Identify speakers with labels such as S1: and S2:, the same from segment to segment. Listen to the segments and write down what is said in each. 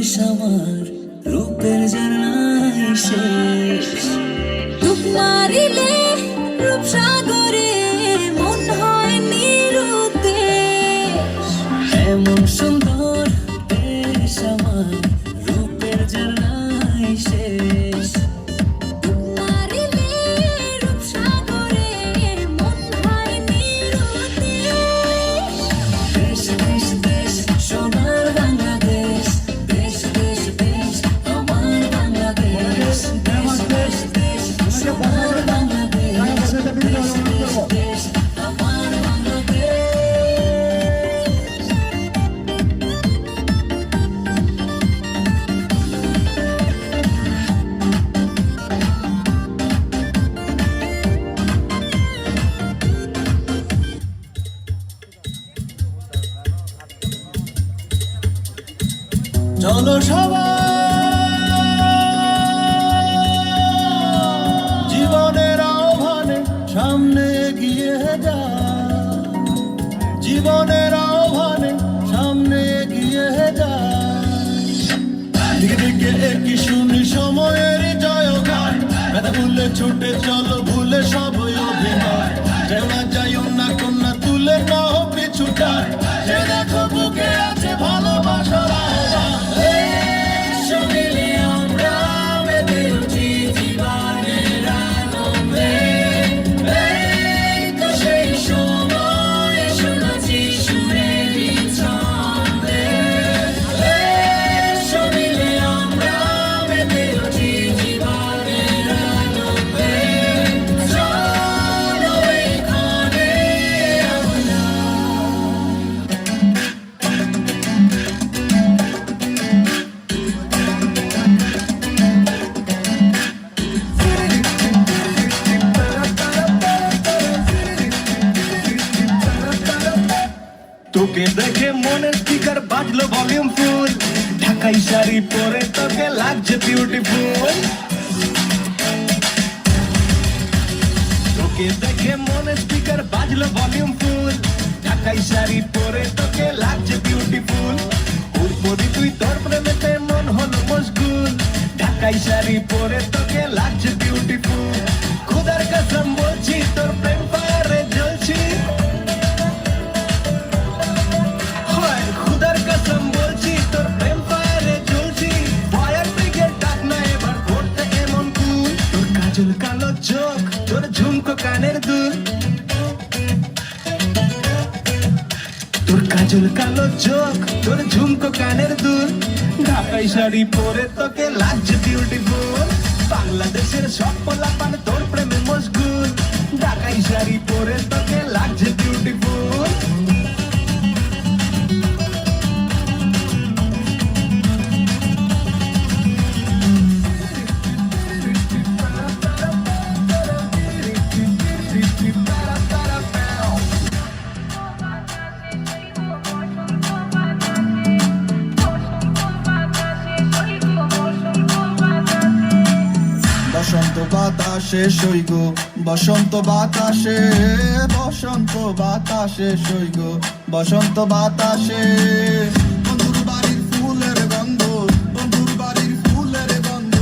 S1: বেশ আমার রূপের জানাই শেষ।
S2: ডুব মারিলে রূপসাগরে মন হয় নিরুদ্দেশ।
S1: এমন সুন্দর বেশ আমার রূপের জানাই শেষ।
S2: ডুব মারিলে রূপসাগরে মন হয় নিরুদ্দেশ।
S1: দেশ দেশ দেশ সোনার বাংলাদেশ, দেশ দেশ দেশ আমার বাংলাদেশ। দেশ দেশ দেশ সোনার বাংলাদেশ, দেশ দেশ দেশ আমার বাংলাদেশ। চলো সবাই জীবনের আহ্বানে সামনে এগিয়ে যা, জীবনের আহ্বানে সামনে এগিয়ে যা। দিকে দিকে একই শুনি সময়ের জয়গান, ব্যথা ভুলে ছুটে চলো ভুলে সব অভিমান। যেও না যাইও না কন্যা তুলে নাও পিছুটান, যে দেখো বুকে আছে ভালোবাসার আহ্বান। এসো মিলে আমরা মেতে উঠি জীবনের আনন্দে। এই তো সেই সময়, এসো নাচি সুরেরই ছন্দে। এসো মিলে আমরা মেতে উঠি জীবনের আনন্দে। চলো এইখানে আমরা। তোকে দেখে মনে স্পিকার বাজলো ভলিউম ফুল, ঢাকাই শাড়ি পরে তোকে লাগছে বিউটিফুল। তোকে দেখে মনে স্পিকার বাজলো ভলিউম ফুল, ঢাকাই শাড়ি পরে তোকে লাগছে বিউটিফুল। উর্বরি তুই তোর প্রেমেতে মন হলো মশগুল, ঢাকাই শাড়ি পরে তোকে লাগছে বিউটিফুল। খুদার কসম বলছি তোর প্রেম ফায়ারে জ্বলছি, খুদার কসম বলছি তোর প্রেম ফায়ারে জ্বলছি। ফায়ার ব্রিগেড ডাক না এবার করতে এমন কুল। তোর কাজল কালো চোখ, তোর ঝুমকো কানের দুল, তোর কাজল কালো চোখ, তোর ঝুমকো কানের দুল। ঢাকাই শাড়ি পরে তোকে লাগছে বিউটিফুল। বাংলাদেশের সব পোলাপান তোর প্রেমে মশগুল, ঢাকাই শাড়ি পরে তোকে লাগছে বিউটিফুল।
S3: বসন্ত বাতাসে সইগ, বসন্ত বাতাসে, বসন্ত বাতাসে সইগ, বসন্ত বাতাসে। বন্ধুর বাড়ির ফুলের গন্ধ, বন্ধুর বাড়ির ফুলের গন্ধ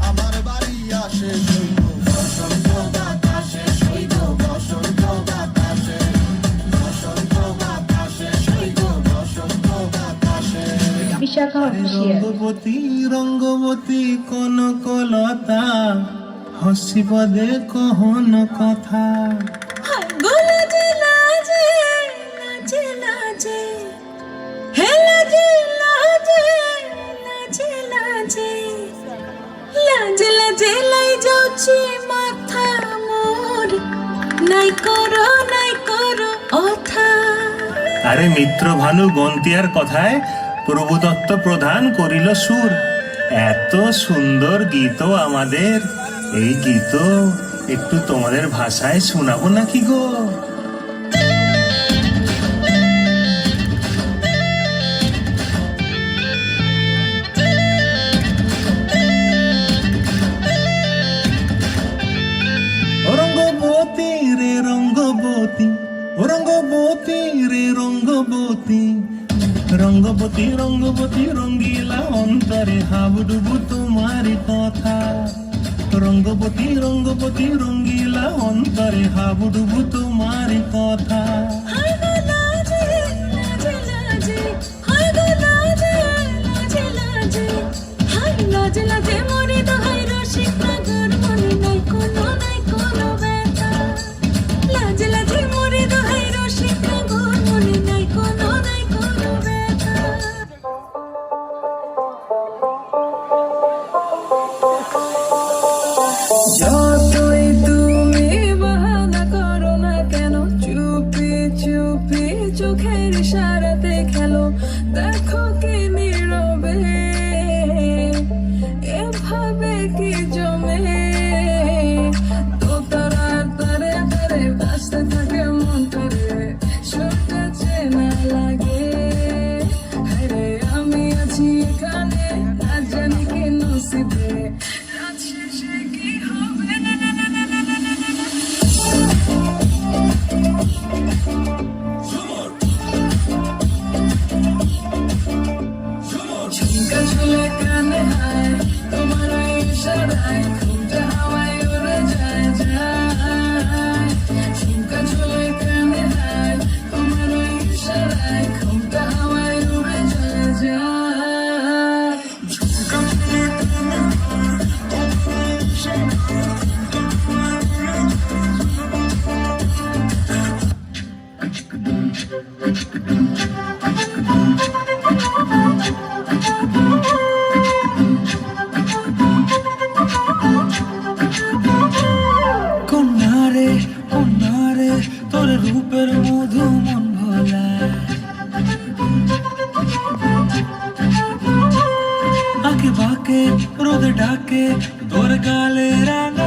S3: আমার বাড়ি আসে সইগ। বসন্ত বাতাসে সইগ, বসন্ত বাতাসে, বসন্ত বাতাসে সইগ, বসন্ত বাতাসে।
S2: বিশাখা অফিসিয়াল।
S4: রঙ্গবতী রঙ্গবতী কনকলতা, হসিব দে কহন কথা।
S2: লাজে লাজে লাজে লাজে, হে লাজে লাজে লাজে লাজে, লাজে লাজে লাই যাଉଛି মাথা মোর, নাই করো অথা।
S4: আরে মিত্র ভানু গন্তিয়ার কথায় প্রভুদত্ত প্রধান করিল সুর। এত সুন্দর গীত আমাদের, এই গীত একটু তোমাদের ভাষায় শোনাবো নাকি গো? রঙ্গবতী রে রঙ্গবতী, রঙ্গবতী রে রঙ্গবতী, রঙ্গবতী রঙ্গবতী রঙ্গিলা অন্তরে হাবুডুবু তোমার কথা। রঙ্গবতী রঙ্গবতী রঙ্গিলা অন্তরে হাবুডুবু তোমার কথা।
S2: হায় গো লাজে লাজে লাজে, হায় গো লাজে লাজে লাজে, হায় লাজে লাজে মরে দোহাই রসিক নাগর মনে নাই কোনো ব্যথা। লাজে লাজে মরে দোহাই রসিক নাগর মনে নাই কোনো ব্যথা। যতই তুমি বাহানা করো না কেন, চুপি চুপি চোখের ইশারাতে খেলো, দেখো কি নীরবে এভাবে কি জমে। তো তারা তারে তারে বাঁচতে থাকে মন করে, সবটা চেনা লাগে। আরে আমি আছি এখানে, না জানি কি নসিবে, রাত শেষে কি হবে। ঝুমকা ঝুলে কানে হায়, তোমার ওই ইশারায় ঘুমটা হাওয়ায় উড়ে যায় যায়। ঝুমকা ঝুলে কানে হায়, তোমার ওই ইশারায় ঘুমটা হাওয়ায় উড়ে যায় যায়। ঝুমকা ঝুলে কানে হায়, তোমার ওই ইশারায় ঘুমটা হাওয়ায় উড়ে
S5: কন্যারে কন্যারে তোর রূপের মধু মন ভোলা। আঁকে বাঁকে রোদ ডাকে তোর গালে রাঙা